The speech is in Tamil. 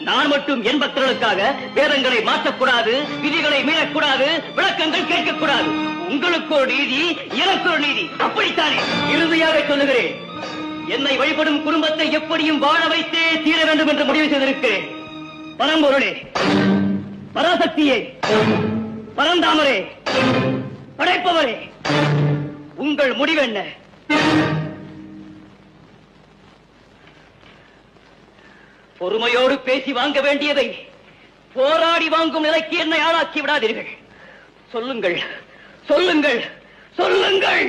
நான் மட்டும் என் பக்தர்களுக்காக வேதங்களை மாற்றக்கூடாது, விதிகளை மீறக்கூடாது, விளக்கங்கள் கேட்கக்கூடாது. உங்களுக்கு ஒரு நீதி, எனக்கு ஒரு நீதி, அப்படித்தானே? இறுதியாக சொல்லுகிறேன், என்னை வழிபடும் குடும்பத்தை எப்படியும் வாழ வைத்தே தீர வேண்டும் என்று முடிவு செய்திருக்கிறேன். பரம்பொருளே, பராசக்தியே, பரந்தாமரே, படைப்பவரே, உங்கள் முடிவென்ன? பொறுமையோடு பேசி வாங்க வேண்டியதை போராடி வாங்கும் நிலைக்கு என்னை ஆளாக்கி விடாதீர்கள். சொல்லுங்கள், சொல்லுங்கள், சொல்லுங்கள்.